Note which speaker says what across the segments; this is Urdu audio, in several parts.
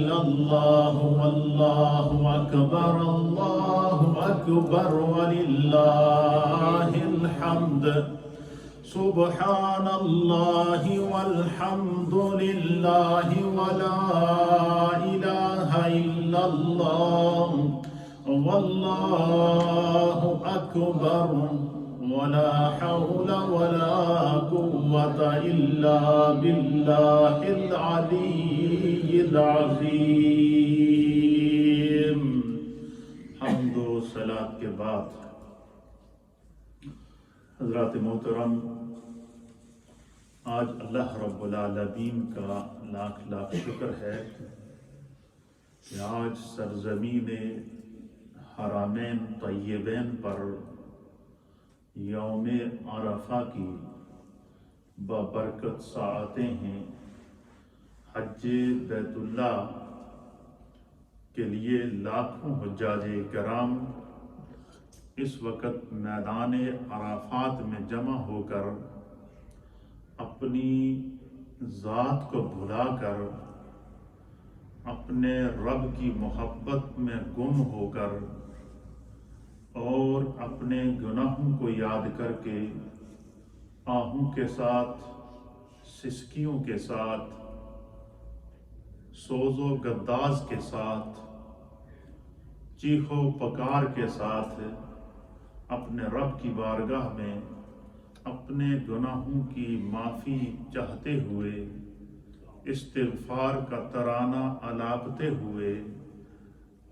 Speaker 1: الله والله أكبر الله أكبر ولله الحمد سبحان الله والحمد لله ولا إله إلا الله والله أكبر ولا حول ولا قوة إلا بالله العلي العظيم. حمد و صلاۃ کے بعد حضرات محترم، آج اللہ رب العالمین کا لاکھ لاکھ شکر ہے کہ آج سرزمین حرمین طیبین پر یوم عرفہ کی بابرکت ساعتیں ہیں. حج بیت اللہ کے لیے لاکھوں حجاج کرام اس وقت میدان عرفات میں جمع ہو کر اپنی ذات کو بھلا کر اپنے رب کی محبت میں گم ہو کر اور اپنے گناہوں کو یاد کر کے آہوں کے ساتھ، سسکیوں کے ساتھ، سوز و گداز کے ساتھ، چیخ و پکار کے ساتھ اپنے رب کی بارگاہ میں اپنے گناہوں کی معافی چاہتے ہوئے، استغفار کا ترانہ الاپتے ہوئے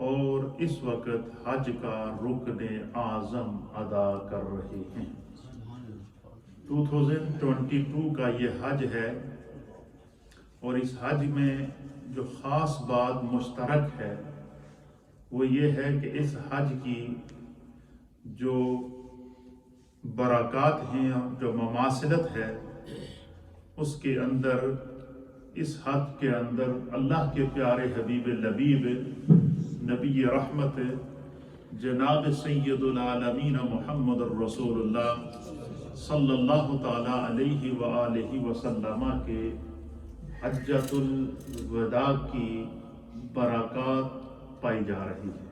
Speaker 1: اور اس وقت حج کا رکن اعظم ادا کر رہے ہیں. 2022 کا یہ حج ہے اور اس حج میں جو خاص بات مشترک ہے وہ یہ ہے کہ اس حج کی جو برکات ہیں، جو مماثلت ہے، اس کے اندر، اس حج کے اندر اللہ کے پیارے حبیب لبیب نبی رحمت جناب سید العالمین محمد الرسول اللہ صلی اللہ تعالی علیہ وآلہ وسلم کے حجۃ الوداع کی برکات پائی جا رہی ہے.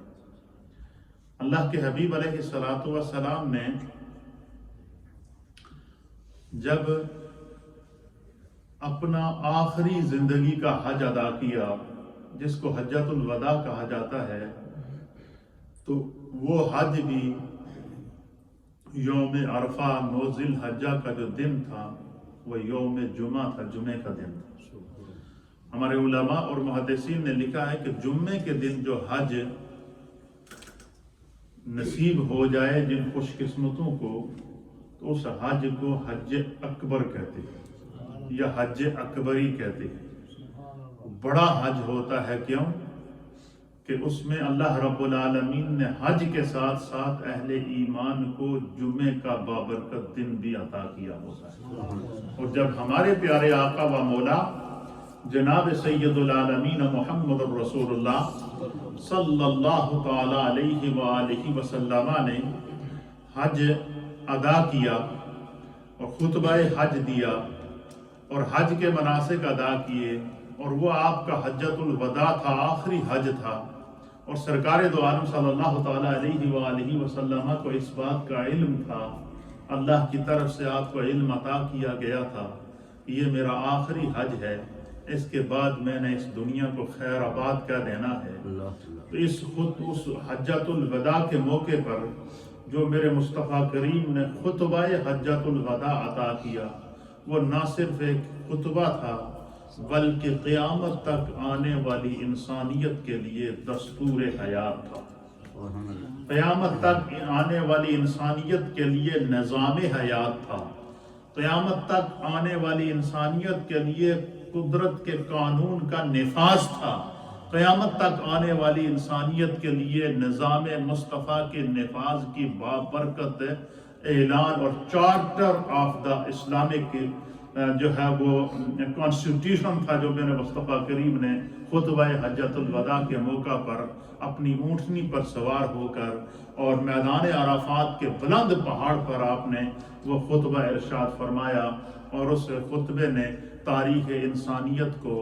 Speaker 1: اللہ کے حبیب علیہ الصلوۃ والسلام نے جب اپنا آخری زندگی کا حج ادا کیا، جس کو حجۃ الوداع کہا جاتا ہے، تو وہ حج بھی یوم عرفہ 9 ذی الحجہ کا جو دن تھا وہ یوم جمعہ تھا، جمعے کا دن تھا. ہمارے علماء اور محدثین نے لکھا ہے کہ جمعے کے دن جو حج نصیب ہو جائے جن خوش قسمتوں کو، تو اس حج کو حج اکبر کہتے ہیں یا حج اکبری کہتے ہیں. بڑا حج ہوتا ہے، کیوں کہ اس میں اللہ رب العالمین نے حج کے ساتھ ساتھ اہل ایمان کو جمعے کا بابرکت دن بھی عطا کیا ہوتا ہے. اور جب ہمارے پیارے آقا و مولا جناب سید العالمین محمد الرسول اللہ صلی اللہ تعالی علیہ وآلہ وسلم نے حج ادا کیا اور خطبہ حج دیا اور حج کے مناسک ادا کیے، اور وہ آپ کا حجۃ الوداع تھا، آخری حج تھا، اور سرکار دو عالم صلی اللہ تعالی علیہ وآلہ وسلم کو اس بات کا علم تھا، اللہ کی طرف سے آپ کو علم عطا کیا گیا تھا کہ یہ میرا آخری حج ہے، اس کے بعد میں نے اس دنیا کو خیر آباد کر دینا ہے. تو اس حجۃ الوداع کے موقع پر جو میرے مصطفیٰ کریم نے خطبہ حجۃ الوداع عطا کیا، وہ نہ صرف ایک خطبہ تھا بلکہ قیامت تک آنے والی انسانیت کے لیے دستور حیات تھا. قیامت تک آنے والی انسانیت کے لیے نظام حیات تھا. قیامت تک آنے والی انسانیت کے لیے قدرت کے قانون کا نفاذ تھا. قیامت تک آنے والی انسانیت کے لیے نظام مصطفیٰ کے نفاذ کی بابرکت اعلان اور چارٹر آف دا اسلامک جو ہے وہ کانسٹیٹیوشن تھا، جو میرے مصطفیٰ کریم نے خطبہ حجۃ الوداع کے موقع پر اپنی اونٹنی پر سوار ہو کر اور میدان عرفات کے بلند پہاڑ پر آپ نے وہ خطبہ ارشاد فرمایا، اور اس خطبے نے تاریخ انسانیت کو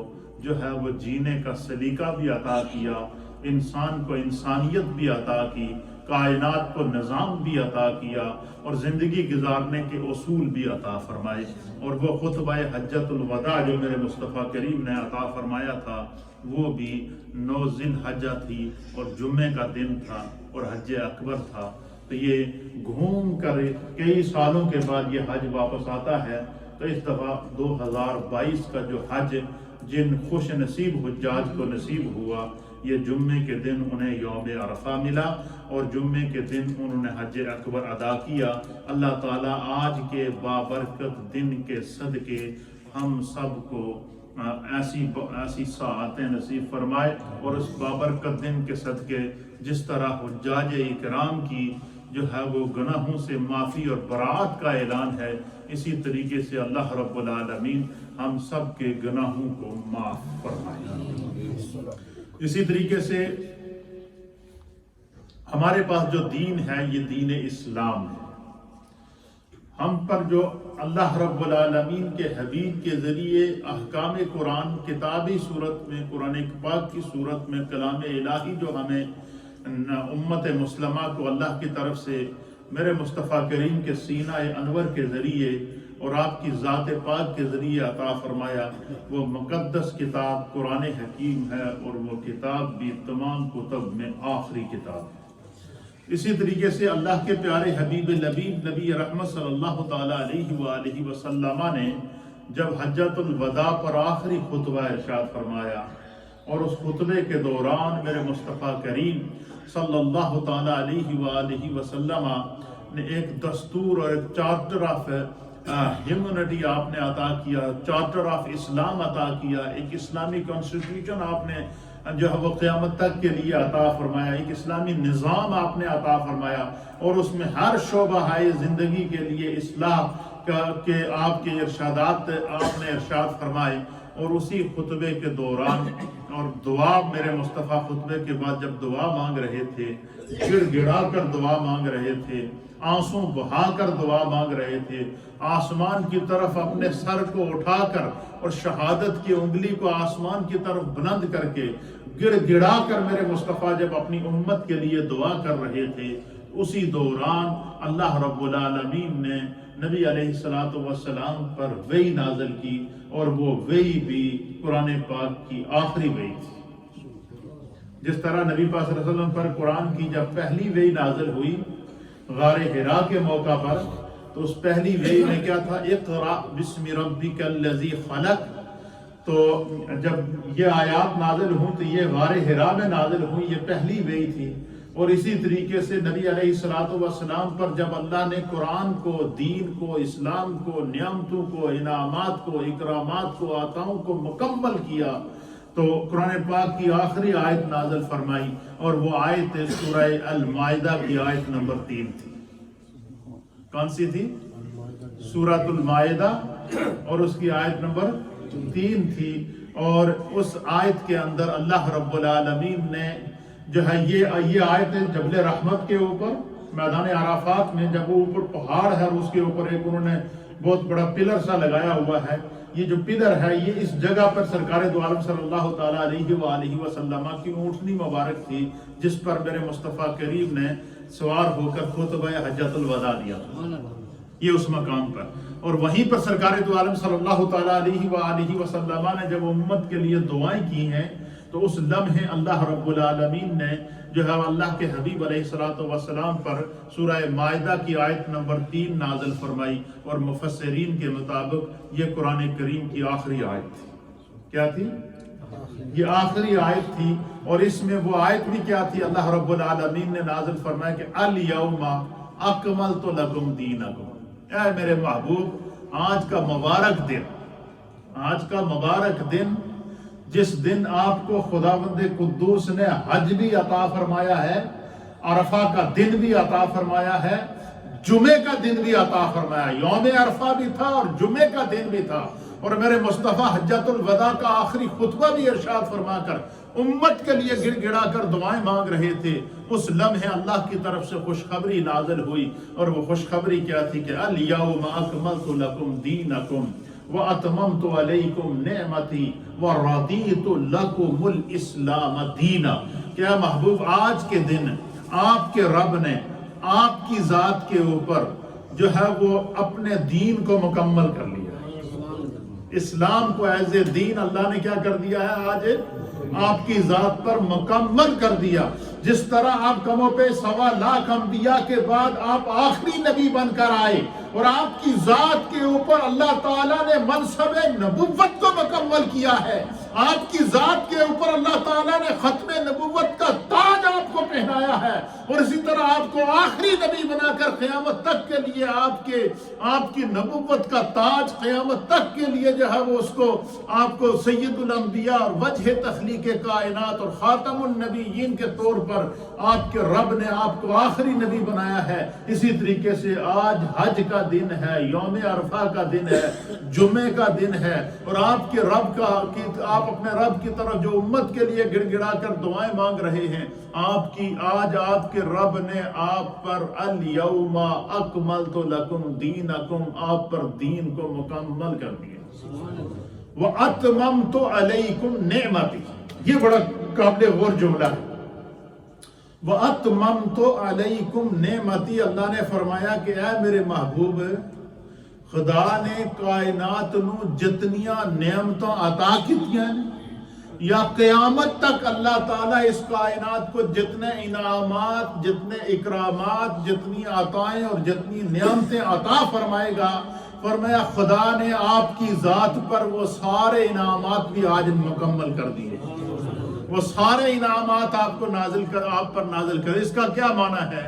Speaker 1: جو ہے وہ جینے کا سلیقہ بھی عطا کیا، انسان کو انسانیت بھی عطا کی، کائنات کو نظام بھی عطا کیا، اور زندگی گزارنے کے اصول بھی عطا فرمائے۔ اور وہ خطبہ حجۃ الوداع جو میرے مصطفیٰ کریم نے عطا فرمایا تھا، وہ بھی 9 ذی الحجہ تھی اور جمعے کا دن تھا اور حج اکبر تھا۔ تو یہ گھوم کر کئی سالوں کے بعد یہ حج واپس آتا ہے۔ تو اس دفعہ 2022 کا جو حج جن خوش نصیب حجاج کو نصیب ہوا، یہ جمعے کے دن انہیں یوم عرفہ ملا اور جمعے کے دن انہوں نے حج اکبر ادا کیا۔ اللہ تعالیٰ آج کے بابرکت دن کے صدقے ہم سب کو ایسی ساعتیں نصیب فرمائے، اور اس بابرکت دن کے صدقے جس طرح حجاج اکرام کی جو ہے وہ گناہوں سے معافی اور برات کا اعلان ہے، اسی طریقے سے اللہ رب العالمین ہم سب کے گناہوں کو معاف فرمائے۔ اسی طریقے سے ہمارے پاس جو دین ہے یہ دین اسلام ہے۔ ہم پر جو اللہ رب العالمین کے حبیب کے ذریعے احکام قرآن کتابی صورت میں، قرآن پاک کی صورت میں کلام الہی جو ہمیں امت مسلمہ کو اللہ کی طرف سے میرے مصطفیٰ کریم کے سینہ انور کے ذریعے اور آپ کی ذات پاک کے ذریعے عطا فرمایا، وہ مقدس کتاب قرآن حکیم ہے، اور وہ کتاب بھی تمام کتب میں آخری کتاب ہے۔ اسی طریقے سے اللہ کے پیارے حبیب لبیب نبی رحمت صلی اللہ تعالیٰ علیہ وآلہ وسلم نے جب حجۃ الوداع پر آخری خطبہ ارشاد فرمایا، اور اس خطبے کے دوران میرے مصطفیٰ کریم صلی اللہ تعالیٰ علیہ وآلہ وسلم نے ایک دستور اور ایک چارٹر آف ہیومنٹی آپ نے عطا کیا، چارٹر آف اسلام عطا کیا، ایک اسلامی کانسٹیٹیوشن آپ نے جو ہے وہ قیامت تک کے لیے عطا فرمایا، ایک اسلامی نظام آپ نے عطا فرمایا، اور اس میں ہر شعبہ ہے زندگی کے لیے اصلاح کے آپ کے ارشادات آپ نے ارشاد فرمائے۔ اور اسی خطبے کے دوران اور دعا میرے مصطفیٰ خطبے کے بعد جب دعا مانگ رہے تھے، گڑ گڑا کر دعا مانگ رہے تھے، آنسو بہا کر دعا مانگ رہے تھے، آسمان کی طرف اپنے سر کو اٹھا کر اور شہادت کی انگلی کو آسمان کی طرف بلند کر کے گڑ گڑا کر میرے مصطفیٰ جب اپنی امت کے لیے دعا کر رہے تھے، اسی دوران اللہ رب العالمین نے نبی علیہ السلام پر وحی نازل کی، اور وہ وحی بھی قرآن پاک کی آخری وحی تھی۔ جس طرح نبی پاک صلی اللہ علیہ وسلم پر قرآن کی جب پہلی وحی نازل ہوئی غار حرا کے موقع پر، تو اس پہلی وحی میں کیا تھا؟ اقرأ بسم ربک الذی خلق۔ تو جب یہ آیات نازل ہوں تو یہ غار حرا میں نازل ہوئی، یہ پہلی وحی تھی۔ اور اسی طریقے سے نبی علیہ السلام پر جب اللہ نے قرآن کو، دین کو، اسلام کو، نعمتوں کو، انعامات کو، اکرامات کو، عطاؤں کو مکمل کیا، تو قرآن پاک کی آخری آیت نازل فرمائی، اور وہ آیت سورہ المائدہ کی آیت نمبر 3 تھی۔ کون سی تھی؟ سورۃ المائدہ، اور اس کی آیت نمبر 3 تھی۔ اور اس آیت کے اندر اللہ رب العالمین نے جو ہے یہ آیت جبل رحمت کے اوپر میدان عرفات میں، جب وہ اوپر پہاڑ ہے اور اس کے اوپر ایک انہوں نے بہت بڑا پلر سا لگایا ہوا ہے، یہ جو پلر ہے یہ اس جگہ پر سرکار دو عالم صلی اللہ تعالیٰ علیہ وآلہ وسلم کی اونٹنی مبارک تھی، جس پر میرے مصطفیٰ کریم نے سوار ہو کر خطبہ حجۃ الوداع دیا، یہ اس مقام پر۔ اور وہیں پر سرکار دو عالم صلی اللہ تعالیٰ علیہ وآلہ وسلم نے جب امت کے لیے دعائیں کی ہیں، تو اس لمحے اللہ رب العالمین نے جو ہے اللہ کے حبیب علیہ السلام پر سورہ مائدہ کی آیت نمبر 3 نازل فرمائی، اور مفسرین کے مطابق یہ قرآن کریم کی آخری آیت تھی۔ کیا تھی؟ یہ آخری آیت تھی۔ اور اس میں وہ آیت بھی کیا تھی؟ اللہ رب العالمین نے نازل فرمایا کہ الیوم اکملت لکم دینکم، اے میرے محبوب آج کا مبارک دن، آج کا مبارک دن، جس دن آپ کو خداوند قدوس نے حج بھی عطا فرمایا ہے، عرفہ کا دن بھی عطا فرمایا ہے، جمعے کا دن بھی عطا فرمایا، یوم عرفہ بھی تھا اور جمعے کا دن بھی تھا، اور میرے مصطفیٰ حجۃ الوداع کا آخری خطبہ بھی ارشاد فرما کر امت کے لیے گڑ گڑا کر دعائیں مانگ رہے تھے۔ اس لمحے اللہ کی طرف سے خوشخبری نازل ہوئی، اور وہ خوشخبری کیا تھی کہ الیوم اکملت لکم دینکم، وَأَتْمَمْتُ عَلَيْكُمْ نِعْمَتِي وَرَضِيتُ لَكُمُ الْإِسْلَامَ دِينًا کہ اے محبوب آج کے دن آپ کے رب نے آپ کی ذات کے اوپر جو ہے وہ اپنے دین کو مکمل کر لیا. اسلام کو ایز اے دین اللہ نے کیا کر دیا ہے؟ آج آپ کی ذات پر مکمل کر دیا. جس طرح آپ کم و بیش 1.25 لاکھ انبیاء کے بعد آپ آخری نبی بن کر آئے اور آپ کی ذات کے اوپر اللہ تعالیٰ نے منصب نبوت کو مکمل کیا ہے. آپ کی ذات کے اوپر اللہ تعالیٰ نے ختم نبوت کا تاج آپ کو پہنایا ہے اور اسی طرح آپ کو آخری نبی بنا کر قیامت تک کے لیے آپ کی نبوت کا تاج قیامت تک کے لیے جو ہے وہ اس کو آپ کو سید الانبیاء اور وجہ تخلیق کائنات اور خاتم النبیین کے طور پر آپ کے رب نے آپ کو آخری نبی بنایا ہے. اسی طریقے سے آج حج کا دن ہے، یوم عرفہ کا دن ہے، جمعے کا دن ہے اور آپ کے رب آپ اپنے رب کی طرف جو امت کے لیے گڑ گڑا کر دعائیں مانگ رہے ہیں، آج آپ کے رب نے آپ پر الیوم اکملت لکم دینکم، آپ پر دین کو مکمل کر دیا. وَأَتْمَمْتُ عَلَيْكُمْ نِعْمَتِي، یہ بڑا قابل غور جملہ ہے. وَأَتْمَمْتُ عَلَيْكُمْ نِعْمَتِي، اللہ نے فرمایا کہ اے میرے محبوب خدا نے کائنات نو جتنیاں نعمتوں عطا کیتیاں یا قیامت تک اللہ تعالیٰ اس کائنات کو جتنے انعامات، جتنے اکرامات، جتنی عطائیں اور جتنی نعمتیں عطا فرمائے گا، فرمایا خدا نے آپ کی ذات پر وہ سارے انعامات بھی آج مکمل کر دیے. وہ سارے انعامات آپ پر نازل کر. اس کا کیا معنی ہے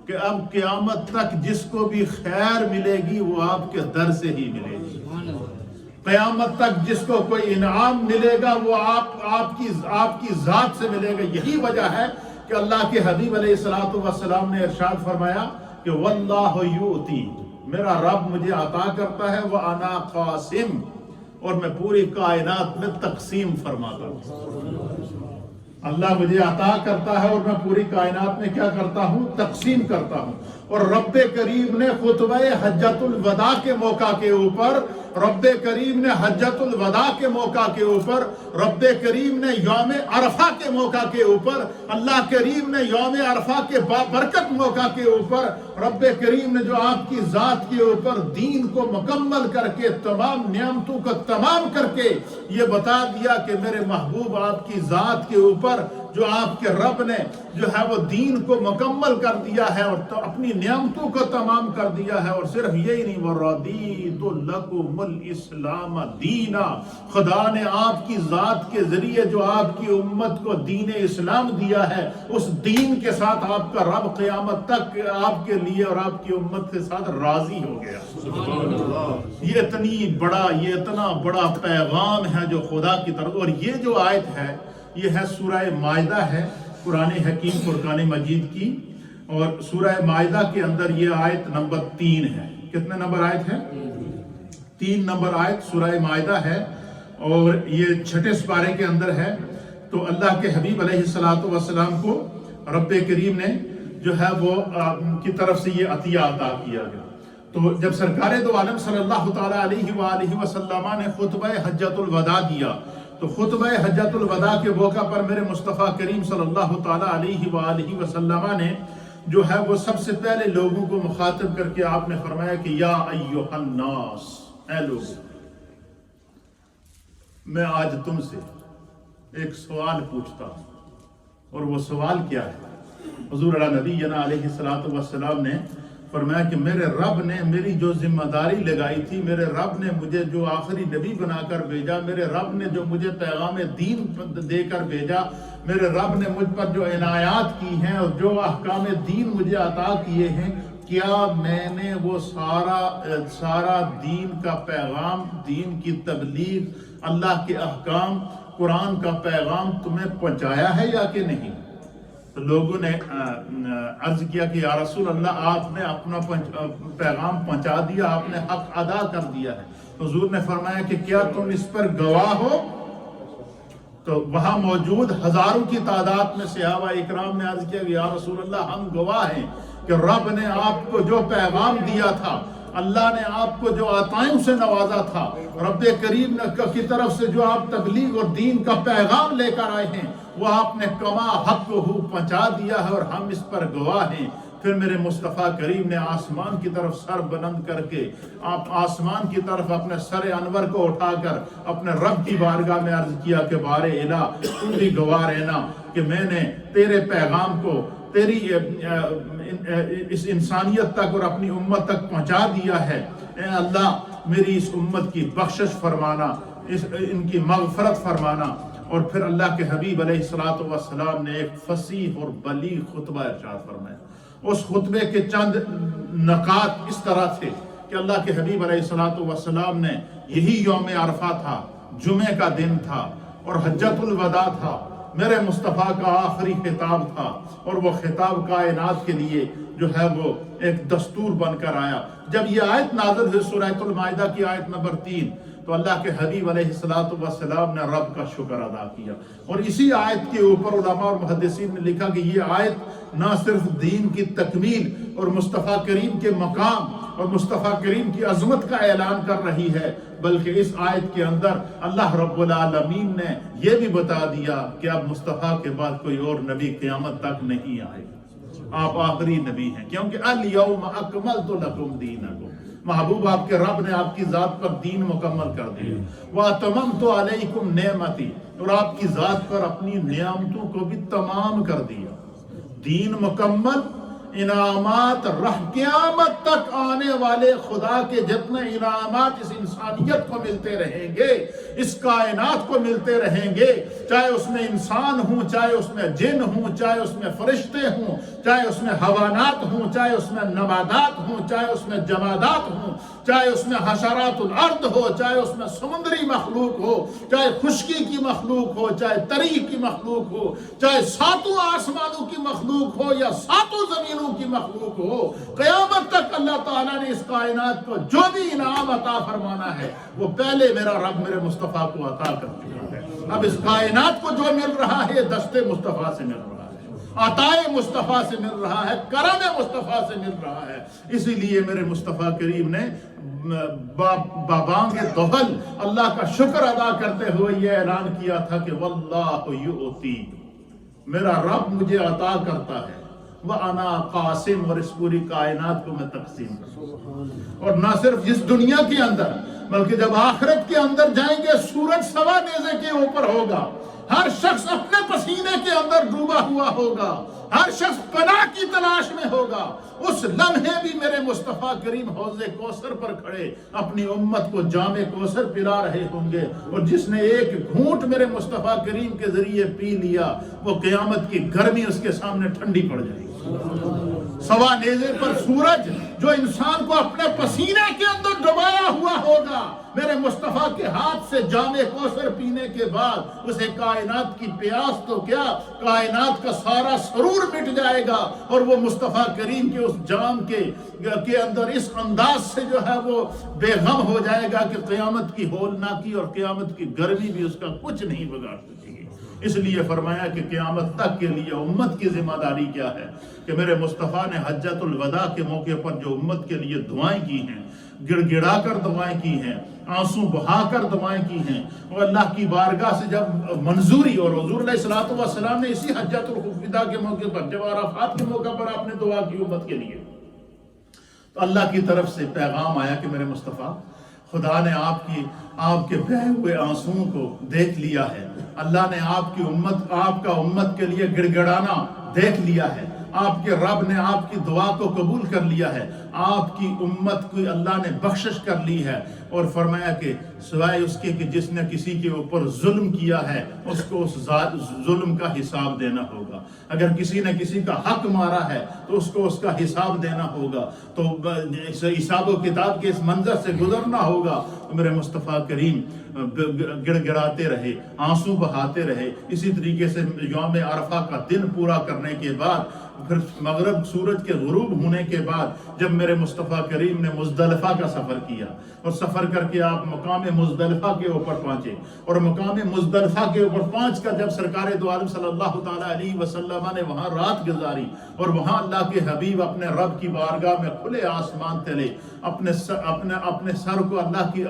Speaker 1: کہ اب قیامت تک جس کو بھی خیر ملے گی وہ آپ کے در سے ہی ملے گی. قیامت تک جس کو کوئی انعام ملے گا وہ آپ کی ذات سے ملے گا. یہی وجہ ہے کہ اللہ کے حبیب علیہ السلام نے ارشاد فرمایا کہ واللہ یؤتی، میرا رب مجھے عطا کرتا ہے، وَأَنَا قَاسِمٌ، اور میں پوری کائنات میں تقسیم فرماتا ہوں. اللہ مجھے عطا کرتا ہے اور میں پوری کائنات میں کیا کرتا ہوں؟ تقسیم کرتا ہوں. اور رب کریم نے خطبہ حجۃ الوداع کے موقع کے اوپر رب کریم نے یوم عرفہ کے موقع کے اوپر اللہ کریم نے یوم عرفہ کے برکت موقع کے اوپر رب کریم نے جو آپ کی ذات کے اوپر دین کو مکمل کر کے تمام نعمتوں کو تمام کر کے یہ بتا دیا کہ میرے محبوب آپ کی ذات کے اوپر جو آپ کے رب نے جو ہے وہ دین کو مکمل کر دیا ہے اور اپنی نعمتوں کو تمام کر دیا ہے. اور صرف یہی نہیں، وَرَضِيتُ لَكُمُ الْإِسْلَامَ دِينًا، خدا نے آپ کی ذات کے ذریعے جو آپ کی امت کو دین اسلام دیا ہے، اس دین کے ساتھ آپ کا رب قیامت تک آپ کے لیے اور آپ کی امت کے ساتھ راضی ہو گیا. یہ اتنا بڑا پیغام ہے جو خدا کی طرف. اور یہ جو آیت ہے یہ ہے سورہ مائدہ ہے، قرآن حکیم فرقان مجید کی، اور سورہ مائدہ کے اندر یہ آیت نمبر 3 ہے. کتنے نمبر آیت ہے؟ 3 نمبر آیت سورہ مائدہ ہے اور یہ 6 سپارے کے اندر ہے. تو اللہ کے حبیب علیہ السلام کو رب کریم نے جو ہے وہ کی طرف سے یہ عطیہ عطا کیا گیا. تو جب سرکار دو عالم صلی اللہ تعالیٰ علیہ وآلہ وسلم نے خطبہ حجۃ الوداع دیا تو خطبہ حجۃ الوداع کے موقع پر میرے مصطفیٰ کریم صلی اللہ تعالیٰ علیہ وآلہ وسلم نے جو ہے وہ سب سے پہلے لوگوں کو مخاطب کر کے آپ نے فرمایا کہ یا ایھا الناس، اے لوگ، میں آج تم سے ایک سوال پوچھتا ہوں. اور وہ سوال کیا ہے؟ حضور علی نبینا علیہ السلام نے فرمایا کہ میرے رب نے میری جو ذمہ داری لگائی تھی، میرے رب نے مجھے جو آخری نبی بنا کر بھیجا، میرے رب نے جو مجھے پیغام دین دے کر بھیجا، میرے رب نے مجھ پر جو عنایات کی ہیں اور جو احکام دین مجھے عطا کیے ہیں، کیا میں نے وہ سارا دین کا پیغام، دین کی تبلیغ، اللہ کے احکام، قرآن کا پیغام تمہیں پہنچایا ہے یا کہ نہیں؟ تو لوگوں نے عرض کیا کہ یا رسول اللہ، آپ نے اپنا پیغام پہنچا دیا، آپ نے حق ادا کر دیا ہے. حضور نے فرمایا کہ کیا تم اس پر گواہ ہو؟ تو وہاں موجود ہزاروں کی تعداد میں صحابہ اکرام نے عرض کیا کہ یا رسول اللہ، ہم گواہ ہیں کہ رب نے آپ کو جو پیغام دیا تھا اللہ نے آپ کو جو عطائوں سے نوازا تھا، رب کریم کی طرف سے جو آپ تبلیغ اور دین کا پیغام لے کر آئے ہیں، وہ آپ نے کما حق کو پہنچا دیا ہے اور ہم اس پر گواہ ہیں۔ پھر میرے مصطفیٰ کریم نے آسمان کی طرف سر بلند کر کے، آپ آسمان کی طرف اپنے سر انور کو اٹھا کر اپنے رب کی بارگاہ میں عرض کیا کہ بارے الہ تم بھی گواہ رہنا کہ میں نے تیرے پیغام کو تیری اس انسانیت تک اور اپنی امت تک پہنچا دیا ہے۔ اے اللہ میری اس امت کی بخشش فرمانا، ان کی مغفرت فرمانا۔ اور پھر اللہ کے حبیب علیہ الصلوۃ والسلام نے ایک فصیح اور بلیغ خطبہ ارشاد فرمایا۔ اس خطبے کے چند نکات اس طرح تھے کہ اللہ کے حبیب علیہ الصلوۃ والسلام نے، یہی یوم عرفہ تھا، جمعے کا دن تھا اور حجۃ الوداع تھا، میرے مصطفیٰ کا آخری خطاب تھا، اور وہ خطاب کائنات کے لیے جو ہے وہ ایک دستور بن کر آیا۔ جب یہ آیت نازل ہوئی سورہ المائدہ کی آیت نمبر 3، تو اللہ کے حبیب علیہ الصلوۃ والسلام نے رب کا شکر ادا کیا، اور اسی آیت کے اوپر علماء اور محدثین نے لکھا کہ یہ آیت نہ صرف دین کی تکمیل اور مصطفیٰ کریم کے مقام اور مصطفیٰ کریم کی عظمت کا اعلان کر رہی ہے، بلکہ اس آیت کے اندر اللہ رب العالمین نے یہ بھی بتا دیا کہ اب مصطفیٰ کے بعد کوئی اور نبی قیامت تک نہیں آئے گا، آپ آخری نبی ہیں، کیونکہ الیوم اکملت لکم دینکم، محبوب آپ کے رب نے آپ کی ذات پر دین مکمل کر دیا، وَأَتْمَمْتُ عَلَيْكُمْ نِعْمَتِي، اور آپ کی ذات پر اپنی نعمتوں کو بھی تمام کر دیا۔ دین مکمل، انعامات قیامت تک آنے والے خدا کے جتنے انعامات اس انسانیت کو ملتے رہیں گے، اس کائنات کو ملتے رہیں گے، چاہے اس میں انسان ہوں، چاہے اس میں جن ہوں، چاہے اس میں فرشتے ہوں، چاہے اس میں حیوانات ہوں، چاہے اس میں نباتات ہوں، چاہے اس میں جمادات ہوں، چاہے اس میں حشرات الارض ہو، چاہے اس میں سمندری مخلوق ہو، چاہے خشکی کی مخلوق ہو، چاہے تری کی مخلوق ہو، چاہے ساتوں آسمانوں کی مخلوق ہو یا ساتوں زمینوں کی مخلوق ہو، قیامت تک اللہ تعالیٰ نے اس کائنات کو جو بھی انعام عطا فرمانا ہے وہ پہلے میرا رب میرے مصطفیٰ کو عطا کر چکا ہے۔ اب اس کائنات کو جو مل رہا ہے دست مصطفیٰ سے مل رہا ہے، عطائے مصطفیٰ سے مل رہا ہے، کرم مصطفیٰ سے مل رہا ہے۔ اسی لیے میرے مصطفیٰ کریم نے بابانگ دوہل اللہ کا شکر ادا کرتے ہوئے یہ اعلان کیا تھا کہ واللہ یؤتی، میرا رب مجھے عطا کرتا ہے، وَأَنَا قاسم، اور اس پوری کائنات کو میں تقسیم کرتا ہوں۔ اور نہ صرف اس دنیا کے اندر بلکہ جب آخرت کے اندر جائیں گے، سورج سوا نیزے کے اوپر ہوگا، ہر شخص اپنے پسینے کے اندر ڈوبا ہوا ہوگا، ہر شخص پناہ کی تلاش میں ہوگا، اس لمحے بھی میرے مصطفیٰ کریم حوض کوثر پر کھڑے اپنی امت کو جام کوثر پلا رہے ہوں گے، اور جس نے ایک گھونٹ میرے مصطفیٰ کریم کے ذریعے پی لیا، وہ قیامت کی گرمی اس کے سامنے ٹھنڈی پڑ جائے گی۔ سوا نیزے پر سورج جو انسان کو اپنے پسینے کے اندر ڈبایا ہوا ہوگا، میرے مصطفیٰ کے ہاتھ سے جام کوثر پینے کے بعد اسے کائنات کی پیاس تو کیا، کائنات کا سارا سرور مٹ جائے گا، اور وہ مصطفیٰ کریم کے اس جام کے اندر اس انداز سے جو ہے وہ بے غم ہو جائے گا کہ قیامت کی ہولناکی اور قیامت کی گرمی بھی اس کا کچھ نہیں بگاڑ سکے گی۔ اس لیے فرمایا کہ قیامت تک کے لیے امت کی ذمہ داری کیا ہے کہ میرے مصطفیٰ نے حجۃ الوداع کے موقع پر جو امت کے لیے دعائیں کی ہیں، گڑ گڑا کر دعائیں کی ہیں، آنسو بہا کر دعائیں کی ہیں، اور اللہ کی بارگاہ سے جب منظوری، اور حضور علیہ الصلوۃ والسلام نے اسی حجۃ الوداع کے موقع پر جب عرفات کے موقع پر آپ نے دعا کی امت کے لیے، تو اللہ کی طرف سے پیغام آیا کہ میرے مصطفیٰ، خدا نے آپ کے بہے ہوئے آنسوؤں کو دیکھ لیا ہے، اللہ نے آپ کا امت کے لیے گڑ گڑانا دیکھ لیا ہے، آپ کے رب نے آپ کی دعا کو قبول کر لیا ہے، آپ کی امت کو اللہ نے بخشش کر لی ہے، اور فرمایا کہ سوائے اس کے کہ جس نے کسی کے اوپر ظلم کیا ہے اس کو اس ظلم کا حساب دینا ہوگا، اگر کسی نے کسی کا حق مارا ہے تو اس کو اس کا حساب دینا ہوگا، تو حساب و کتاب کے اس منظر سے گزرنا ہوگا۔ تو میرے مصطفیٰ کریم گڑ گڑاتے رہے، آنسو بہاتے رہے۔ اسی طریقے سے یوم عرفہ کا دن پورا کرنے کے بعد، پھر مغرب سورج کے غروب ہونے کے بعد جب میرے مصطفیٰ کریم نے مزدلفہ کا سفر کیا اور سفر کر کے آپ مقام مزدلفہ کے اوپر پہنچے، اور مقام مزدلفہ کے اوپر پہنچ کر جب سرکار دو عالم صلی اللہ تعالیٰ علیہ وسلم نے وہاں رات گزاری اور وہاں اللہ کے حبیب اپنے رب کی بارگاہ میں کھلے آسمان تلے اپنے سر کو اللہ کی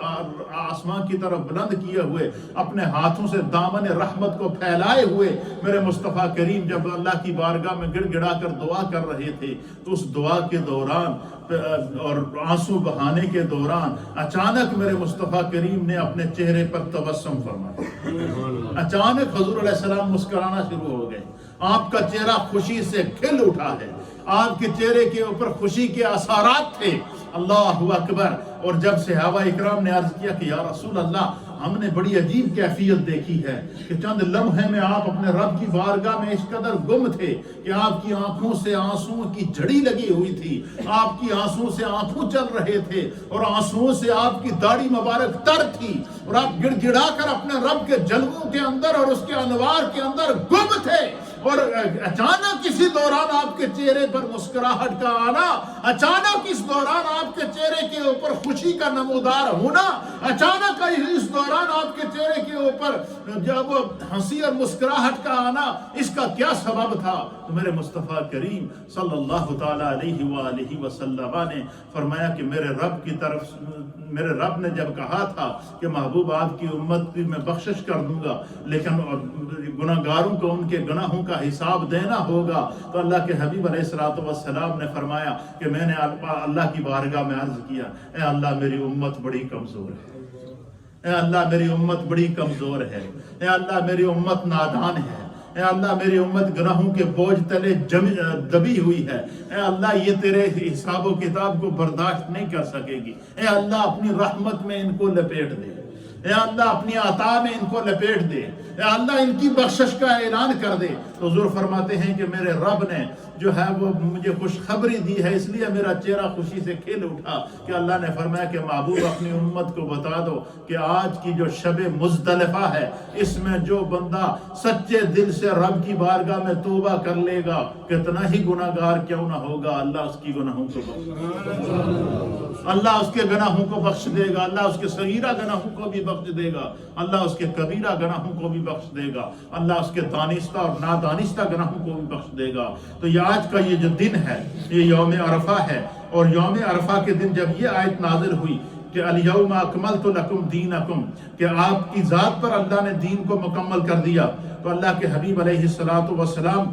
Speaker 1: آسمان کی طرف بلند کیے ہوئے، اپنے ہاتھوں سے دامن رحمت کو پھیلائے ہوئے میرے مصطفیٰ کریم جب اللہ کی بارگاہ میں گڑ گڑا کر دعا کر رہے تھے، تو اس دعا کے دوران اور آنسو بہانے کے دوران اچانک میرے مصطفیٰ کریم نے اپنے چہرے پر تبسم فرمایا۔ اچانک حضور علیہ السلام مسکرانا شروع ہو گئے، آپ کا چہرہ خوشی سے کھل اٹھا ہے، آپ کے چہرے کے اوپر خوشی کے اثرات تھے۔ اللہ اکبر۔ اور جب صحابہ اکرام نے عرض کیا کہ یا رسول اللہ، ہم نے بڑی عجیب کیفیت دیکھی ہے کہ چند لمحے میں آپ اپنے رب کی بارگاہ میں اس قدر گم تھے کہ آپ کی آنکھوں سے آنسوؤں کی جھڑی لگی ہوئی تھی، آپ کی آنسوؤں سے آنکھوں چل رہے تھے اور آنسوؤں سے آپ کی داڑھی مبارک تر تھی، اور آپ گڑ گڑا کر اپنے رب کے جلووں کے اندر اور اس کے انوار کے اندر گم تھے، اور اچانک کسی دوران آپ کے چہرے پر مسکراہٹ کا آنا، اچانک اس دوران آپ کے چہرے کے اوپر خوشی کا نمودار ہونا، اچانک اس دوران آپ کے چہرے کے اوپر جب ہنسی اور مسکراہٹ کا آنا، اس کا کیا سبب تھا؟ تو میرے مصطفیٰ کریم صلی اللہ تعالیٰ علیہ وآلہ وسلم نے فرمایا کہ میرے رب نے جب کہا تھا کہ محبوب آپ کی امت کی میں بخشش کر دوں گا، لیکن گناہگاروں کو ان کے گناہوں کا حساب دینا ہوگا، تو اللہ کے حبیب علیہ السلام نے فرمایا کہ میں نے اللہ کی بارگاہ میں عرض کیا، اے اللہ میری امت بڑی کمزور ہے، اے اللہ میری امت بڑی کمزور ہے، اے اللہ میری امت نادان ہے، اے اللہ میری امت گناہوں کے بوجھ تلے دبی ہوئی ہے، اے اللہ یہ تیرے حساب و کتاب کو برداشت نہیں کر سکے گی، اے اللہ اپنی رحمت میں ان کو لپیٹ دے، اے اللہ اپنی عطا میں ان کو لپیٹ دے، اے اللہ ان کی بخشش کا اعلان کر دے۔ تو حضور فرماتے ہیں کہ میرے رب نے جو ہے وہ مجھے خوشخبری دی ہے، اس لیے میرا چہرہ خوشی سے کھل اٹھا کہ اللہ نے فرمایا کہ محبوب اپنی امت کو بتا دو کہ آج کی جو شب مزدلفہ ہے، اس میں جو بندہ سچے دل سے رب کی بارگاہ میں توبہ کر لے گا، کتنا ہی گناہگار کیوں نہ ہوگا، اللہ اس کی گناہوں کو بخش دے گا، اللہ اس کے گناہوں کو بخش دے گا، اللہ اس کے صغیرہ گناہوں کو بھی بخش دے گا، اللہ اس کے کبیرہ گناہوں کو بھی بخش دے گا، اللہ اس کے دانستہ اور نادانستہ گناہوں کو بھی بخش دے گا۔ تو آج کا یہ جو دن ہے، یہ یوم عرفہ ہے، اور یوم عرفہ کے دن جب یہ آیت نازل ہوئی کہ الیوم اکملت لکم دینکم، کہ آپ کی ذات پر اللہ نے دین کو مکمل کر دیا، تو اللہ کے حبیب علیہ السلام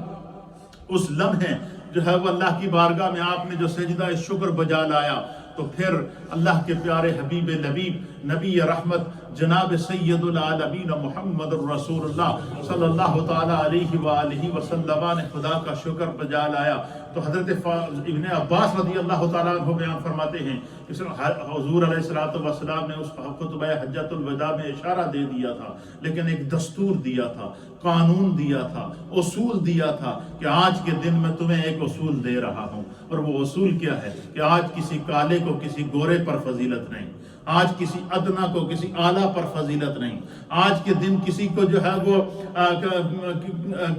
Speaker 1: اس لمحے جو ہے وہ اللہ کی بارگاہ میں آپ نے جو سجدہ شکر بجا لایا، تو پھر اللہ کے پیارے حبیب لبیب نبی رحمت جناب سید العالمین محمد الرسول اللہ صلی اللہ تعالیٰ علیہ وآلہ وسلم نے خدا کا شکر بجا لایا۔ تو حضرت ابن عباس رضی اللہ تعالیٰ عنہ بیان فرماتے ہیں کہ حضور علیہ السلام نے اس خطبہ حجۃ الوداع میں اشارہ دے دیا تھا، لیکن ایک دستور دیا تھا، قانون دیا تھا، اصول دیا تھا کہ آج کے دن میں تمہیں ایک اصول دے رہا ہوں، اور وہ اصول کیا ہے کہ آج کسی کالے کو کسی گورے پر فضیلت نہیں، آج کسی ادنا کو کسی اعلیٰ پر فضیلت نہیں، آج کے دن کسی کو جو ہے وہ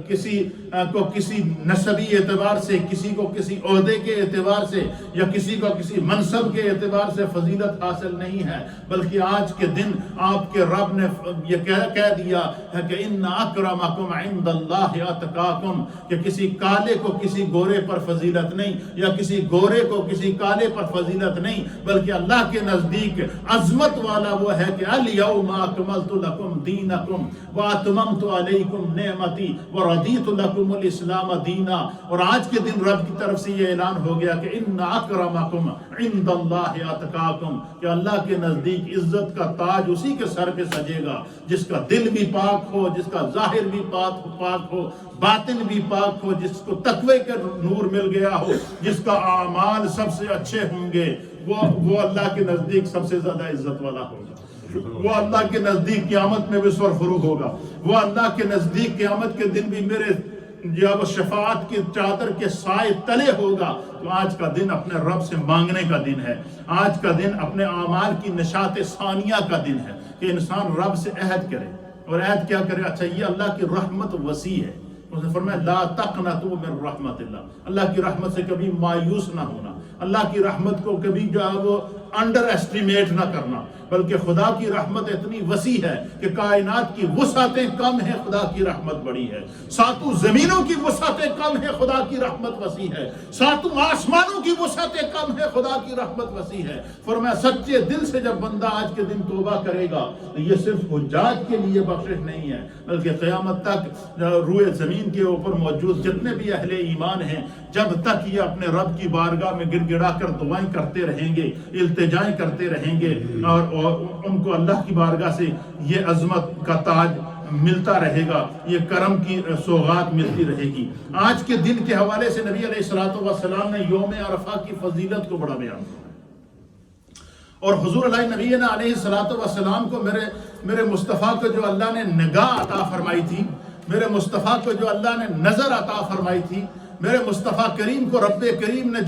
Speaker 1: کسی نسبی اعتبار سے، کسی کو کسی عہدے کے اعتبار سے، یا کسی کو کسی منصب کے اعتبار سے فضیلت حاصل نہیں ہے، بلکہ آج کے دن آپ کے رب نے یہ کہہ دیا ہے کہ ان اکرمکم عند اللہ اتقاکم، کہ کسی کالے کو کسی گورے پر فضیلت نہیں، یا کسی گورے کو کسی کالے پر فضیلت نہیں، بلکہ اللہ کے نزدیک عظمت والا وہ ہے کہ الیوم اکملت لکم دینکم واتممت علیکم نعمتی ورضیت لکم الاسلام دینا۔ اور آج کے دن رب کی طرف سے یہ اعلان ہو گیا کہ ان اکرمکم عند اللہ اتقاکم، کہ اللہ کے نزدیک عزت کا تاج اسی کے سر پہ سجے گا جس کا دل بھی پاک ہو، جس کا ظاہر بھی پاک ہو، باطن بھی پاک ہو، جس کو تقوی کا نور مل گیا ہو، جس کا اعمال سب سے اچھے ہوں گے، وہ اللہ کے نزدیک سب سے زیادہ عزت والا ہوگا، وہ اللہ کے نزدیک قیامت میں بھی سرفروغ ہوگا، وہ اللہ کے نزدیک قیامت کے دن بھی میرے جب شفاعت کی چادر کے سائے تلے ہوگا۔ تو آج کا دن اپنے رب سے مانگنے کا دن ہے، آج کا دن اپنے اعمال کی نشاط ثانیہ کا دن ہے کہ انسان رب سے عہد کرے، اور عہد کیا کرے؟ اچھا، یہ اللہ کی رحمت وسیع ہے، اس نے فرمایا لا تقنطوا من رحمت اللہ، اللہ کی رحمت سے کبھی مایوس نہ ہونا، اللہ کی رحمت کو کبھی جو ہے وہ انڈر ایسٹیمیٹ نہ کرنا، بلکہ خدا کی رحمت اتنی وسیع ہے کہ کائنات کی وسعتیں کم ہیں، خدا کی رحمت بڑی ہے، ساتوں زمینوں کی وسعتیں کم ہیں، خدا کی رحمت وسیع ہے، ساتوں آسمانوں کی وسعتیں کم ہیں، خدا کی رحمت وسیع ہے۔ فرمایا سچے دل سے جب بندہ آج کے دن توبہ کرے گا تو یہ صرف حجاج کے لیے بخشش نہیں ہے، بلکہ قیامت تک روئے زمین کے اوپر موجود جتنے بھی اہل ایمان ہیں، جب تک یہ اپنے رب کی بارگاہ میں گڑ گڑا کر دعائیں کرتے رہیں گے، التجائیں کرتے رہیں گے، اور ان کو اللہ کی بارگاہ سے یہ عظمت کا تاج ملتا رہے گا، یہ کرم کی سوغات ملتی رہے گی۔ آج کے دن کے حوالے سے نبی علیہ الصلوۃ والسلام نے یوم عرفہ کی فضیلت کو بڑا بیان کیا، اور حضور نبی علیہ الصلوۃ والسلام کو میرے مصطفیٰ کو جو اللہ نے نگاہ عطا فرمائی تھی، میرے مصطفیٰ کو جو اللہ نے نظر عطا فرمائی تھی، میرے مصطفیٰ کریم کو رب کریم نے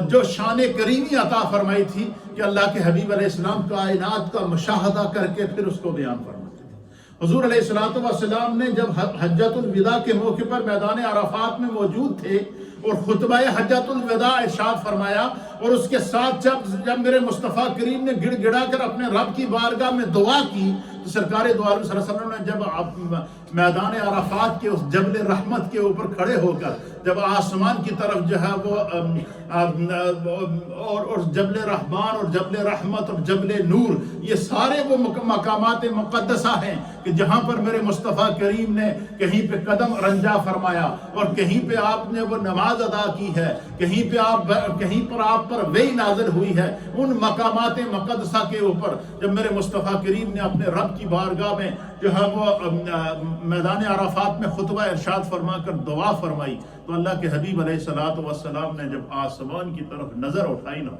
Speaker 1: جو شان کریمی عطا فرمائی تھی کہ اللہ کے حبیب علیہ السلام کائنات کا مشاہدہ کر کے پھر اس کو بیان فرماتے تھے۔ حضور علیہ الصلوۃ والسلام نے جب حجۃ الوداع کے موقع پر میدان عرفات میں موجود تھے اور خطبہ حجۃ الوداع ارشاد فرمایا، اور اس کے ساتھ جب میرے مصطفیٰ کریم نے گڑ گڑا کر اپنے رب کی بارگاہ میں دعا کی، تو سرکار دو عالم صلی اللہ علیہ وسلم نے جب میدان عرفات کے اس جبل رحمت کے اوپر کھڑے ہو کر جب آسمان کی طرف جو ہے وہ اور جبل رحمان اور جبل رحمت اور جبل نور، یہ سارے وہ مقامات مقدسہ ہیں کہ جہاں پر میرے مصطفیٰ کریم نے کہیں پہ قدم رنجا فرمایا اور کہیں پہ آپ نے وہ نماز ادا کی ہے، کہیں پر آپ پر وحی نازل ہوئی ہے۔ ان مقامات مقدسہ کے اوپر جب میرے مصطفیٰ کریم نے اپنے رب کی بارگاہ میں جو ہے وہ میدان عرفات میں خطبہ ارشاد فرما کر دعا فرمائی، تو اللہ کے حبیب علیہ الصلوۃ والسلام نے جب آسمان کی طرف نظر اٹھائی نا،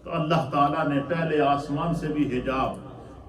Speaker 1: تو اللہ تعالیٰ نے پہلے آسمان سے بھی حجاب،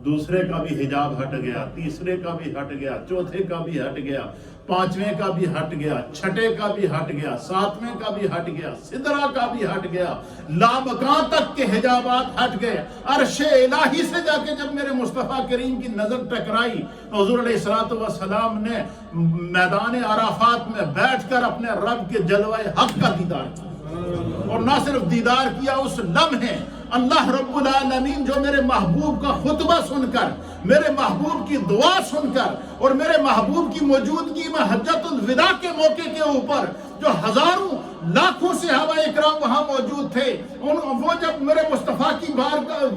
Speaker 1: دوسرے کا بھی حجاب ہٹ گیا، تیسرے کا بھی ہٹ گیا، چوتھے کا بھی ہٹ گیا، پانچویں کا بھی ہٹ گیا، چھٹے کا بھی ہٹ گیا، ساتویں کا بھی ہٹ گیا، سدرہ کا بھی ہٹ گیا، لامکان تک کے حجابات ہٹ گئے۔ عرش الہی سے جا کے جب میرے مصطفیٰ کریم کی نظر ٹکرائی تو حضور علیہ الصلوۃ والسلام نے میدان عرفات میں بیٹھ کر اپنے رب کے جلوہ حق کا دیدار کیا، اور نہ صرف دیدار کیا، اس لمحے اللہ رب العالمین جو میرے محبوب کا خطبہ سن کر، میرے محبوب کی دعا سن کر اور میرے محبوب کی موجودگی میں حجۃ الوداع کے موقع کے اوپر جو ہزاروں لاکھوں صحابہ اکرام وہاں موجود تھے، وہ جب میرے مصطفیٰ کی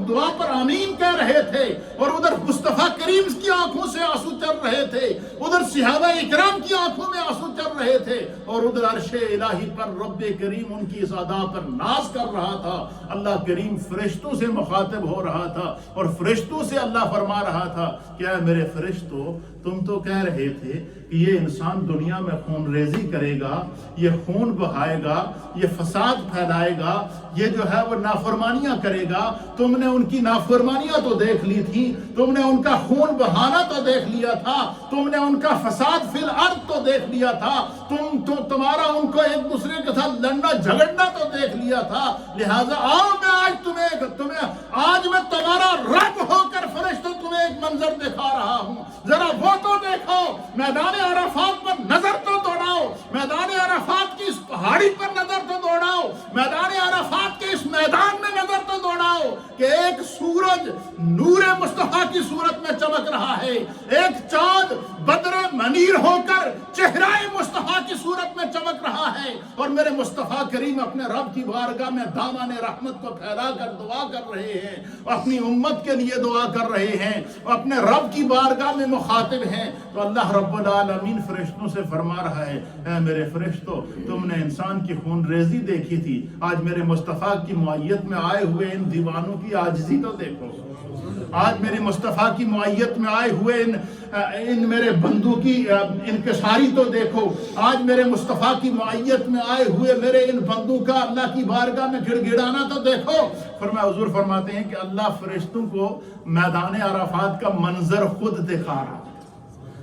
Speaker 1: دعا پر آمین کہہ رہے تھے اور ادھر مصطفیٰ کریم کی آنکھوں سے آنسو چل رہے تھے، ادھر صحابہ اکرام کی آنکھوں میں آنسو چل رہے تھے، اور ادھر عرش الہی پر رب کریم ان کی اس ادا پر ناز کر رہا تھا۔ اللہ کریم فرشتوں سے مخاطب ہو رہا تھا اور فرشتوں سے اللہ فرما رہا تھا کہ اے میرے فرشتوں، تم تو کہہ رہے تھے کہ یہ انسان دنیا میں خون ریزی کرے گا، یہ خون بہائے گا، یہ فساد پھیلائے گا، یہ جو ہے وہ نافرمانیاں کرے گا۔ تم نے ان کی نافرمانیاں تو دیکھ لی تھی، تم نے ان کا خون بہانا تو دیکھ لیا تھا، تم نے ان کا فساد فی الارض تو دیکھ لیا تھا، تمہارا ان کو ایک دوسرے کے ساتھ لڑنا جھگڑنا تو دیکھ لیا تھا، لہٰذا آؤ میں آج میں تمہارا رب ہو کر فرشتوں تمہیں ایک منظر دکھا رہا ہوں، ذرا وہ تو دیکھو، میدان عرفات پر نظر تو دوڑاؤ، میدان عرفات کی اس پہاڑی پر نظر تو دوڑاؤ، میدان عرفات کے اس میدان میں نظر تو دوڑاؤ کہ ایک سورج نور مصطفیٰ کی صورت میں چمک رہا ہے، ایک چاند بدر منیر ہو کر چہرہ مصطفیٰ کی صورت میں چمک رہا ہے، اور میرے مصطفیٰ کریم اپنے رب کی بارگاہ میں دامن رحمت کو پھیلا کر دعا کر رہے ہیں، اپنی امت کے لیے دعا کر رہے ہیں، اپنے رب کی بارگاہ میں مخاطب ہیں۔ تو اللہ رب العالمین فرشتوں سے فرما رہا ہے، اے میرے فرشتوں، تم نے انسان کی خون ریزی دیکھی تھی، آج میرے مصطفیٰ کی معیت میں آئے ہوئے ان دیوانوں کی عاجزی تو دیکھو، آج میرے مصطفیٰ کی معیت میں آئے ہوئے ان میرے بندوں کی انکساری تو دیکھو، آج میرے مصطفیٰ کی معیت میں آئے ہوئے میرے ان بندوں کا اللہ کی بارگاہ میں گڑ گڑانا تو دیکھو۔ فرمایا، حضور فرماتے ہیں کہ اللہ فرشتوں کو میدان عرفات کا منظر خود دکھا رہا تھا،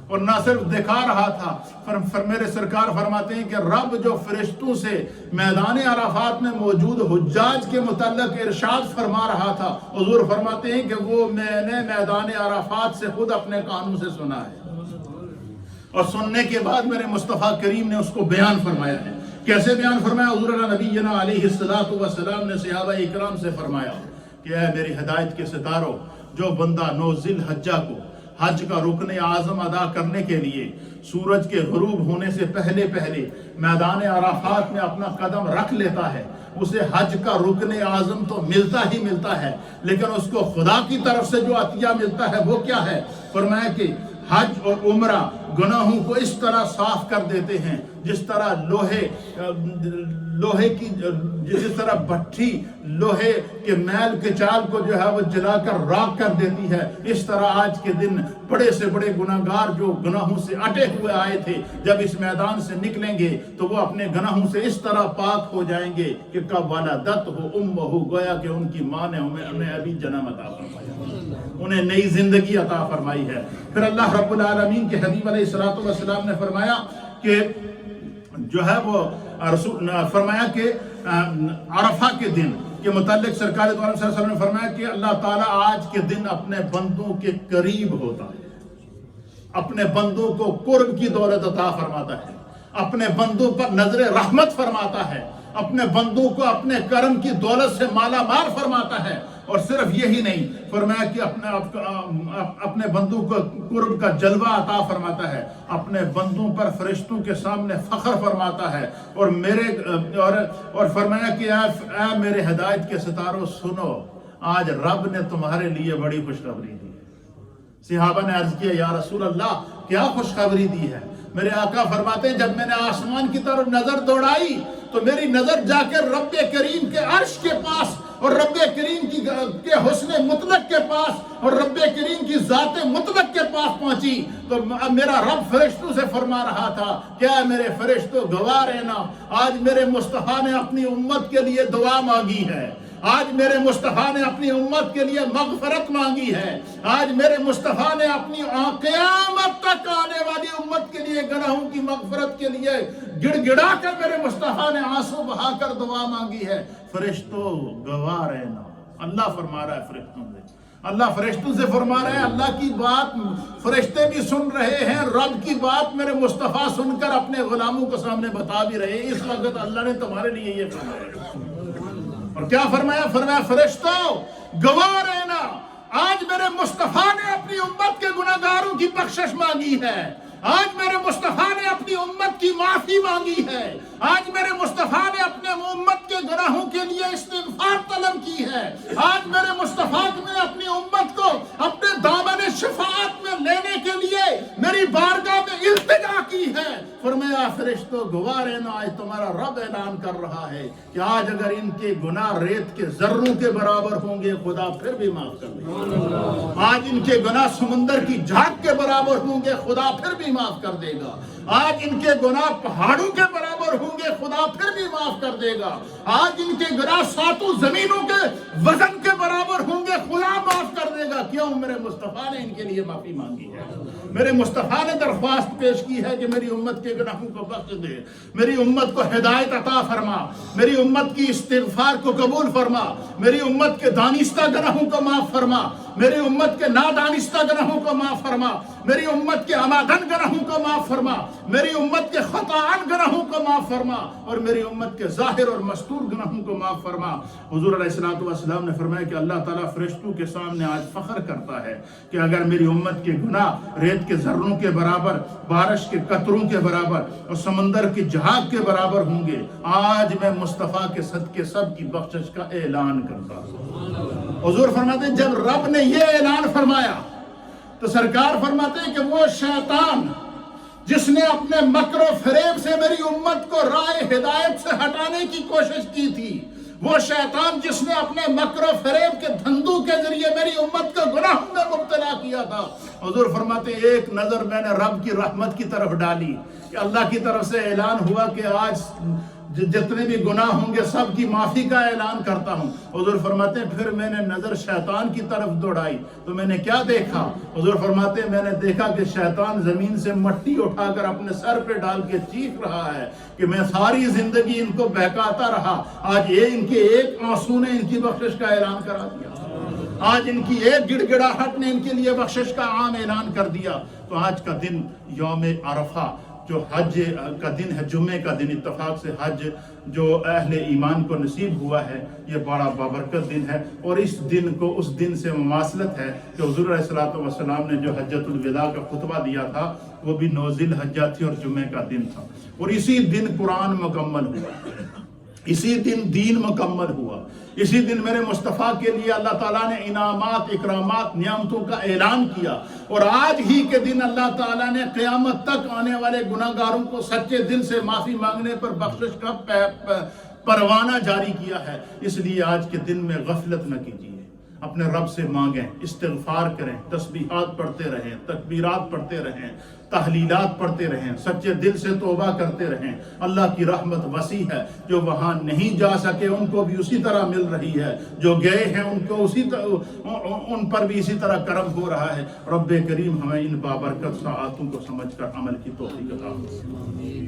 Speaker 1: اور نہ صرف دکھا رہا تھا، میرے سرکار فرماتے ہیں کہ رب جو فرشتوں سے میدان عرفات میں موجود حجاج کے متعلق ارشاد فرما رہا تھا، حضور فرماتے ہیں کہ وہ میں نے میدان عرفات سے خود اپنے کانوں سے سنا ہے۔ اور سننے کے بعد میرے مصطفیٰ کریم نے اس کو بیان فرمایا ہے۔ کیسے بیان فرمایا؟ حضور نبینا علیہ السلام نے صحابہ اکرام سے فرمایا کہ اے میری ہدایت کے ستاروں، جو بندہ 9 ذی الحجہ کو حج کا رکن اعظم ادا کرنے کے لیے سورج کے غروب ہونے سے پہلے میدان عرفات میں اپنا قدم رکھ لیتا ہے، اسے حج کا رکن اعظم تو ملتا ہی ملتا ہے، لیکن اس کو خدا کی طرف سے جو عطیہ ملتا ہے وہ کیا ہے؟ فرمایا کہ حج اور عمرہ گناہوں کو اس طرح صاف کر دیتے ہیں جس طرح لوہے کی جس طرح بھٹی لوہے کے میل کے چال کو جو ہے وہ جلا کر راکھ کر دیتی ہے، اس طرح آج کے دن بڑے سے بڑے گناہگار جو گناہوں سے اٹے ہوئے آئے تھے جب اس میدان سے نکلیں گے تو وہ اپنے گناہوں سے اس طرح پاک ہو جائیں گے کہ کب ولدت ہو امہ، گویا کہ ان کی ماں نے انہیں ابھی جنم عطا فرمایا، انہیں نئی زندگی عطا فرمائی ہے۔ پھر اللہ رب العالمین کے حبیب علیہ السلام نے فرمایا کہ جو ہے وہ فرمایا کہ عرفہ کے دن کے متعلق سرکار دو عالم صلی اللہ علیہ وسلم نے فرمایا کہ اللہ تعالیٰ آج کے دن اپنے بندوں کے قریب ہوتا ہے، اپنے بندوں کو قرب کی دولت عطا فرماتا ہے، اپنے بندوں پر نظر رحمت فرماتا ہے، اپنے بندوں کو اپنے کرم کی دولت سے مالا مال فرماتا ہے۔ اور صرف یہی نہیں، فرمایا کہ اپنے بندوں کو قرب کا جلوہ عطا فرماتا ہے، اپنے بندوں پر فرشتوں کے سامنے فخر فرماتا ہے، اور فرمایا کہ اے میرے ہدایت کے ستاروں سنو، آج رب نے تمہارے لیے بڑی خوشخبری دی ہے۔ صحابہ نے عرض کیا یا رسول اللہ کیا خوشخبری دی ہے؟ میرے آقا فرماتے ہیں جب میں نے آسمان کی طرف نظر دوڑائی تو میری نظر جا کے رب کریم کے عرش کے پاس اور رب کریم کے حسن مطلق کے پاس اور رب کریم کی ذات مطلق کے پاس پہنچی تو میرا رب فرشتوں سے فرما رہا تھا کیا میرے فرشتوں گواہ رہنا، آج میرے مصطفیٰ نے اپنی امت کے لیے دعا مانگی ہے، آج میرے مصطفیٰ نے اپنی امت کے لیے مغفرت مانگی ہے، آج میرے مصطفیٰ نے اپنی قیامت تک آنے والی امت کے لیے گناہوں کی مغفرت کے لیے گڑ گڑا کر میرے مصطفیٰ نے آنسو بہا کر دعا مانگی ہے۔ فرشتوں گواہ رہنا، اللہ فرما رہا ہے فرشتوں سے، اللہ فرشتوں سے فرما رہے ہیں، اللہ کی بات فرشتے بھی سن رہے ہیں، رب کی بات میرے مصطفیٰ سن کر اپنے غلاموں کے سامنے بتا بھی رہے ہیں، اس وقت اللہ نے تمہارے لیے یہ فرمایا۔ اور کیا فرمایا؟ فرمایا فرشتوں گواہ رہنا، آج میرے مصطفیٰ نے اپنی امت کے گناہگاروں کی بخشش مانگی ہے، آج میرے مصطفیٰ نے اپنی امت کی معافی مانگی ہے، آج میرے مصطفیٰ نے اپنے امت کے گناہوں کے لیے استغفار طلب کی ہے، آج میرے مصطفیٰ نے اپنی امت کو اپنے دامن شفاعت میں لینے کے لیے میری بارگاہ میں التجا کی ہے۔ فرمایا فرشتوں گواہ رہنا، آج تمہارا رب اعلان کر رہا ہے کہ آج اگر ان کے گناہ ریت کے ذروں کے برابر ہوں گے خدا پھر بھی معاف کر دے گا، آج ان کے گناہ سمندر کی جھاگ کے برابر ہوں گے خدا پھر بھی معاف کر دے گا، آج ان کے گناہ پہاڑوں کے برابر ہوں گے خدا پھر بھی معاف کر دے گا، آج ان کے گناہ 7 زمینوں کے وزن کے برابر ہوں گے خدا معاف کر دے گا۔ کیوں؟ میرے مصطفیٰ نے ان کے لیے معافی مانگی ہے، میرے مصطفیٰ نے درخواست پیش کی ہے کہ میری امت کے گناہوں کو بخش دے، میری امت کو ہدایت عطا فرما، میری امت کی استغفار کو قبول فرما، میری امت کے دانستہ گناہوں کو معاف فرما، میری امت کے نادانستہ گناہوں کو معاف فرما، میری امت کے عمدن گناہوں کو معاف فرما، میری امت کے خطاً گناہوں کو معاف فرما، اور میری امت کے ظاہر اور مستور گناہوں کو معاف فرما۔ حضور علیہ السلام نے فرمایا کہ اللہ تعالیٰ فرشتوں کے سامنے آج فخر کرتا ہے کہ اگر میری امت کے گناہ ریت کے ذروں کے برابر، بارش کے قطروں کے برابر اور سمندر کی جھاگ کے برابر ہوں گے، آج میں مصطفیٰ کے صدقے سب کی بخشش کا اعلان کرتا ہوں۔ حضور فرماتے ہیں جب رب نے یہ اعلان فرمایا تو سرکار فرماتے ہیں کہ وہ شیطان جس نے اپنے مکر و فریب سے میری امت کو راہ ہدایت سے ہٹانے کی کوشش کی تھی، وہ شیطان جس نے اپنے مکر و فریب کے دھندوں کے ذریعے میری امت کو گناہوں میں مبتلا کیا تھا، حضور فرماتے ہیں ایک نظر میں نے رب کی رحمت کی طرف ڈالی کہ اللہ کی طرف سے اعلان ہوا کہ آج جتنے بھی گناہ ہوں گے سب کی معافی کا اعلان کرتا ہوں۔ حضور فرماتے ہیں پھر میں نے نظر شیطان کی طرف دوڑائی تو میں نے کیا دیکھا؟ حضور فرماتے ہیں میں نے دیکھا کہ شیطان زمین سے مٹی اٹھا کر اپنے سر پہ ڈال کے چیخ رہا ہے کہ میں ساری زندگی ان کو بہکاتا رہا، آج یہ ان کے ایک آنسو نے ان کی بخشش کا اعلان کرا دیا،
Speaker 2: آج ان کی ایک گڑ گڑاہٹ نے ان کے لیے بخشش کا عام اعلان کر دیا. تو آج کا دن یوم عرفہ جو حج کا دن ہے، جمعے کا دن، اتفاق سے حج جو اہل ایمان کو نصیب ہوا ہے، یہ بڑا بابرکت دن ہے. اور اس دن کو اس دن سے مماثلت ہے کہ حضور علیہ الصلوۃ والسلام نے جو حجۃ الوداع کا خطبہ دیا تھا وہ بھی 9 ذی الحجہ تھی اور جمعے کا دن تھا. اور اسی دن قرآن مکمل ہوا، اسی دن دین مکمل ہوا، اسی دن میرے مصطفیٰ کے لیے اللہ تعالیٰ نے انعامات، اکرامات، نعمتوں کا اعلان کیا. اور آج ہی کے دن اللہ تعالیٰ نے قیامت تک آنے والے گناہ گاروں کو سچے دل سے معافی مانگنے پر بخشش کا پروانہ جاری کیا ہے. اس لیے آج کے دن میں غفلت نہ کیجیے، اپنے رب سے مانگیں، استغفار کریں، تسبیحات پڑھتے رہیں، تکبیرات پڑھتے رہیں، تحلیلات پڑھتے رہیں، سچے دل سے توبہ کرتے رہیں. اللہ کی رحمت وسیع ہے، جو وہاں نہیں جا سکے ان کو بھی اسی طرح مل رہی ہے، جو گئے ہیں ان کو ان پر بھی اسی طرح کرم ہو رہا ہے. رب کریم ہمیں ان بابرکت ساعتوں کو سمجھ کر عمل کی توفیق عطا فرمائے.